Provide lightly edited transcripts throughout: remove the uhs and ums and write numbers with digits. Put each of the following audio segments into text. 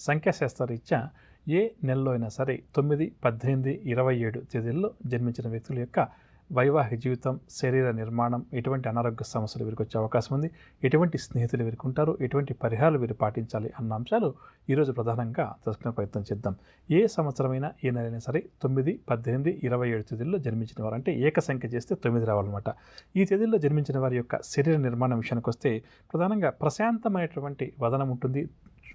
సంఖ్యాశాస్త్రరీత్యా ఏ నెలలో అయినా సరే 9, 18, 27 తేదీల్లో జన్మించిన వ్యక్తుల యొక్క వైవాహిక జీవితం, శరీర నిర్మాణం, ఎటువంటి అనారోగ్య సమస్యలు వీరికి వచ్చే అవకాశం ఉంది, ఎటువంటి స్నేహితులు వీరికి ఉంటారు, ఎటువంటి పరిహారాలు వీరు పాటించాలి అన్న అంశాలు ఈరోజు ప్రధానంగా తెలుసుకునే ప్రయత్నం చేద్దాం. ఏ సంవత్సరమైనా ఏ నెలైనా సరే 9, 18, 27 తేదీల్లో జన్మించిన వారు, అంటే ఏక సంఖ్య చేస్తే 9 రావాలన్నమాట. ఈ తేదీల్లో జన్మించిన వారి యొక్క శరీర నిర్మాణం విషయానికి వస్తే ప్రధానంగా ప్రశాంతమైనటువంటి వదనం ఉంటుంది.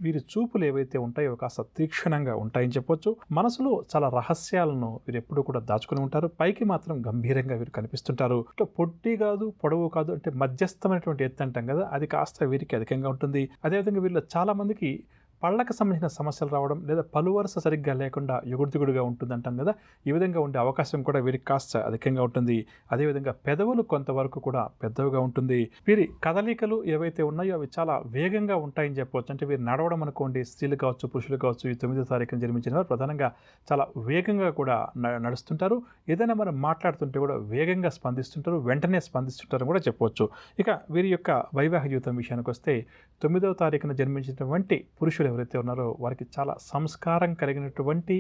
వీరి చూపులు ఏవైతే ఉంటాయో కాస్త తీక్షణంగా ఉంటాయని చెప్పొచ్చు. మనసులో చాలా రహస్యాలను వీరు ఎప్పుడూ కూడా దాచుకుని ఉంటారు. పైకి మాత్రం గంభీరంగా వీరు కనిపిస్తుంటారు. పొట్టి కాదు, పొడవు కాదు, అంటే మధ్యస్థమైనటువంటి ఎత్తు అంటాం కదా, అది కాస్త వీరికి అధికంగా ఉంటుంది. అదేవిధంగా వీళ్ళలో చాలా మందికి పళ్ళకు సంబంధించిన సమస్యలు రావడం, లేదా పలు వరుస సరిగ్గా లేకుండా ఎగుడుదిగుడుగా ఉంటుంది అంటాం కదా, ఈ విధంగా ఉండే అవకాశం కూడా వీరికి కాస్త అధికంగా ఉంటుంది. అదేవిధంగా పెదవులు కొంతవరకు కూడా పెద్దవిగా ఉంటుంది. వీరి కదలికలు ఏవైతే ఉన్నాయో అవి చాలా వేగంగా ఉంటాయని చెప్పవచ్చు. అంటే వీరు నడవడం అనుకోండి, స్త్రీలు కావచ్చు, పురుషులు కావచ్చు, ఈ 9వ తారీఖున జన్మించిన వారు ప్రధానంగా చాలా వేగంగా కూడా నడుస్తుంటారు. ఏదైనా మనం మాట్లాడుతుంటే కూడా వేగంగా స్పందిస్తుంటారు, వెంటనే స్పందిస్తుంటారని కూడా చెప్పవచ్చు. ఇక వీరి యొక్క వైవాహిక జీవితం విషయానికి వస్తే 9వ తారీఖున జన్మించినటువంటి పురుషులు ఎవరైతే ఉన్నారో వారికి చాలా సంస్కారం కలిగినటువంటి,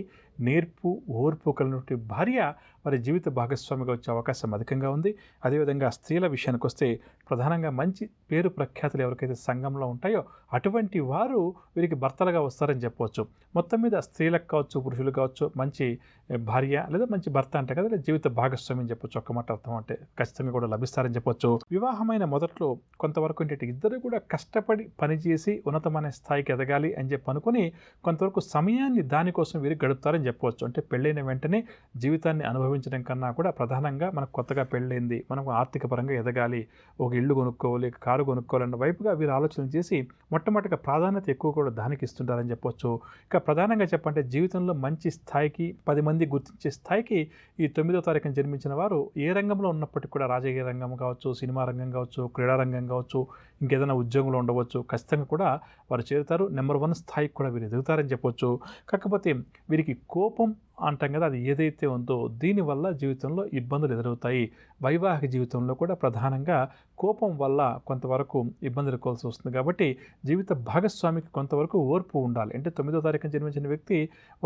నేర్పు, ఓర్పు కలిగినటువంటి భార్య వారి జీవిత భాగస్వామిగా వచ్చే అవకాశం అధికంగా ఉంది. అదేవిధంగా స్త్రీల విషయానికి వస్తే ప్రధానంగా మంచి పేరు ప్రఖ్యాతులు ఎవరికైతే సంఘంలో ఉంటాయో అటువంటి వారు వీరికి భర్తలుగా వస్తారని చెప్పవచ్చు. మొత్తం మీద స్త్రీలకు కావచ్చు, పురుషులు కావచ్చు, మంచి భార్య లేదా మంచి భర్త అంటే కదా, లేదా జీవిత భాగస్వామి అని చెప్పొచ్చు. ఒక్క మాట అర్థం అంటే ఖచ్చితంగా కూడా లభిస్తారని చెప్పొచ్చు. వివాహమైన మొదట్లో కొంతవరకు ఏంటంటే ఇద్దరు కూడా కష్టపడి పనిచేసి ఉన్నతమైన స్థాయికి ఎదగాలి అని చెప్పి అనుకుని కొంతవరకు సమయాన్ని దానికోసం వీరికి గడుపుతారని చెప్పవచ్చు. అంటే పెళ్ళైన వెంటనే జీవితాన్ని అనుభవించడం కన్నా కూడా ప్రధానంగా మనకు కొత్తగా పెళ్ళైంది, మనకు ఆర్థిక పరంగా ఎదగాలి, ఒక ఇల్లు కొనుక్కోవాలి, కారు కొనుక్కోవాలన్న వైపుగా వీరు ఆలోచన చేసి మొట్టమొదటిగా ప్రాధాన్యత ఎక్కువ కూడా దానికి ఇస్తుంటారని చెప్పొచ్చు. ఇక ప్రధానంగా చెప్పంటే జీవితంలో మంచి స్థాయికి, 10 మంది గుర్తించే స్థాయికి ఈ 9వ తారీఖున జన్మించిన వారు ఏ రంగంలో ఉన్నప్పటికీ కూడా, రాజకీయ రంగం కావచ్చు, సినిమా రంగం కావచ్చు, క్రీడా రంగం కావచ్చు, ఇంకేదైనా ఉద్యోగంలో ఉండవచ్చు, ఖచ్చితంగా కూడా వారు చేరుతారు. నెంబర్ 1 స్థాయికి కూడా వీరు ఎదుగుతారని చెప్పొచ్చు. కాకపోతే వీరికి కోపం అంటాం కదా, అది ఏదైతే ఉందో దీనివల్ల జీవితంలో ఇబ్బందులు ఎదురవుతాయి. వైవాహిక జీవితంలో కూడా ప్రధానంగా కోపం వల్ల కొంతవరకు ఇబ్బందులు ఎదుర్కోవాల్సి వస్తుంది. కాబట్టి జీవిత భాగస్వామికి కొంతవరకు ఓర్పు ఉండాలి. అంటే 9వ తారీఖున జన్మించిన వ్యక్తి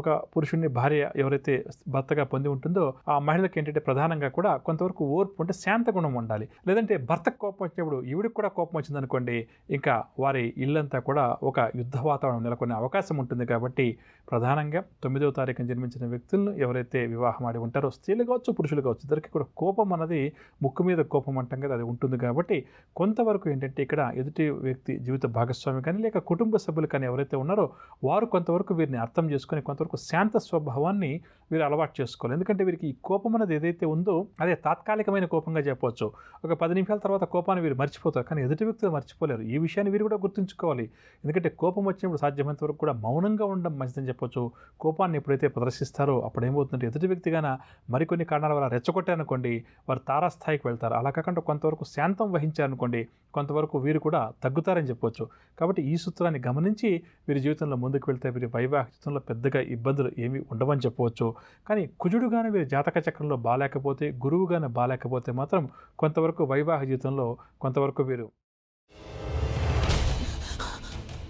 ఒక పురుషుడిని భార్య ఎవరైతే భర్తగా పొంది ఉంటుందో ఆ మహిళకి ఏంటంటే ప్రధానంగా కూడా కొంతవరకు ఓర్పు, అంటే శాంత గుణం ఉండాలి. లేదంటే భర్తకు కోపం వచ్చినప్పుడు ఈవిడికి కూడా కోపం వచ్చిందనుకోండి, ఇంకా వారి ఇల్లంతా కూడా ఒక యుద్ధ వాతావరణం నెలకొనే అవకాశం ఉంటుంది. కాబట్టి ప్రధానంగా 9వ తారీఖున జన్మించిన వ్యక్తులను ఎవరైతే వివాహం ఆడి ఉంటారో, స్త్రీలు కావచ్చు, పురుషులు కావచ్చు, ఇద్దరికి కూడా కోపం అన్నది ముక్కు మీద కోపం అంటాం కదా, అది ఉంటుంది. కాబట్టి కొంతవరకు ఏంటంటే ఇక్కడ ఎదుటి వ్యక్తి జీవిత భాగస్వామి కానీ లేక కుటుంబ సభ్యులు కానీ ఎవరైతే ఉన్నారో వారు కొంతవరకు వీరిని అర్థం చేసుకొని కొంతవరకు శాంత స్వభావాన్ని వీరు అలవాటు చేసుకోవాలి. ఎందుకంటే వీరికి ఈ కోపం అనేది ఏదైతే ఉందో అదే తాత్కాలికమైన కోపంగా చెప్పవచ్చు. ఒక 10 నిమిషాల తర్వాత కోపాన్ని వీరు మర్చిపోతారు, కానీ ఎదుటి వ్యక్తులు మర్చిపోలేరు. ఈ విషయాన్ని వీరు కూడా గుర్తుంచుకోవాలి. ఎందుకంటే కోపం వచ్చినప్పుడు సాధ్యమైనంత వరకు కూడా మౌనంగా ఉండడం మంచిదని చెప్పొచ్చు. కోపాన్ని ఎప్పుడైతే ప్రదర్శిస్తారో అప్పుడు ఏమవుతుందంటే ఎదుటి వ్యక్తిగాన మరికొన్ని కారణాల వల్ల రెచ్చగొట్టారనుకోండి, వారు తారాస్థాయికి వెళ్తారు. అలా కాకుండా కొంతవరకు శాంతం వహించారనుకోండి, కొంతవరకు వీరు కూడా తగ్గుతారని చెప్పొచ్చు. కాబట్టి ఈ సూత్రాన్ని గమనించి వీరి జీవితంలో ముందుకు వెళ్తే వీరి వైవాహిక జీవితంలో పెద్దగా ఇబ్బందులు ఏమీ ఉండవని చెప్పవచ్చు. కానీ కుజుడుగానే వీరి జాతక చక్రంలో బాలేకపోతే, గురువుగానే బాలేకపోతే మాత్రం కొంతవరకు వైవాహిక జీవితంలో కొంతవరకు వీరు.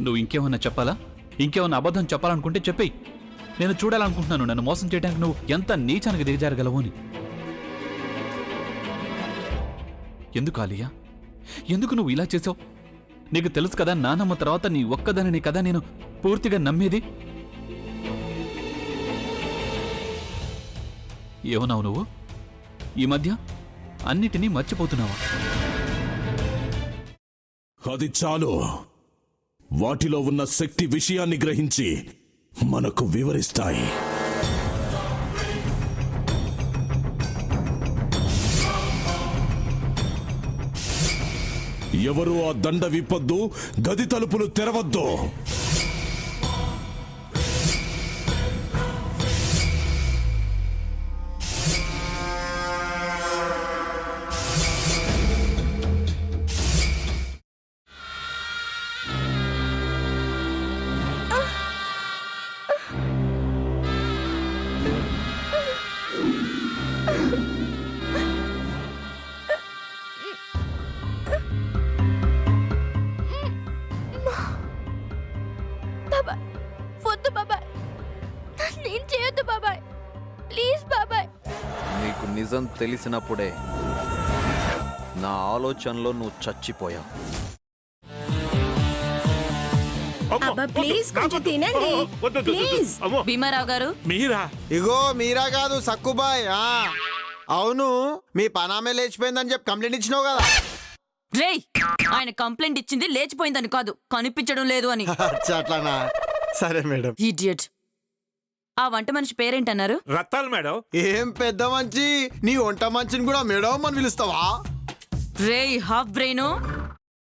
నువ్వు ఇంకేమన్నా చెప్పాలా? ఇంకేమన్నా అబద్ధం చెప్పాలనుకుంటే చెప్పేయి. నేను చూడాలనుకుంటున్నాను నన్ను మోసం చేయడానికి నువ్వు ఎంత నీచానికి దిగజారగలవు అని. ఎందుకు ఆలియా, ఎందుకు నువ్వు ఇలా చేసావు? నీకు తెలుసు కదా నానమ్మ తర్వాత నీ ఒక్కదానిని కదా నేను పూర్తిగా నమ్మేది. ఏమన్నావు నువ్వు? ఈ మధ్య అన్నిటినీ మర్చిపోతున్నావా? అది చాలు. వాటిలో ఉన్న శక్తి విషయాన్ని గ్రహించి మనకు వివరిస్తాయి. ఎవరు ఆ దండ విప్పొద్దు, గది తలుపులు తెరవద్దు. వద్దు బాబాయ్, నేను చేయొద్దు బాబాయ్, ప్లీజ్ బాబాయ్. నీకు నిజం తెలిసినప్పుడే నా ఆలోచనలో నువ్వు చచ్చిపోయావు. అబ్బా ప్లీజ్ కొంచెం తినండి ప్లీజ్. భీమారావు గారు, మీరా? ఇగో మీరా కాదు సక్కుబాయ్. అవును, మీ పనామే లేచిపోయిందని చెప్పి కంప్లైంట్ ఇచ్చినావు కదా. రేయ్, ఆయన కంప్లైంట్ ఇచ్చింది లేచిపోయిందని కాదు, కనిపించడం లేదు అని. అచ్చా, అట్లానా? సరే మేడం. ఇడియట్. ఆ వంట మనిషి పేరేంటన్నారు? రత్తాలు మేడం. ఏం పెద్ద మంచి, నీ వంట మంచిని కూడా మేడం అని పిలుస్తావా? రేయ్ హాఫ్ బ్రెయిన్,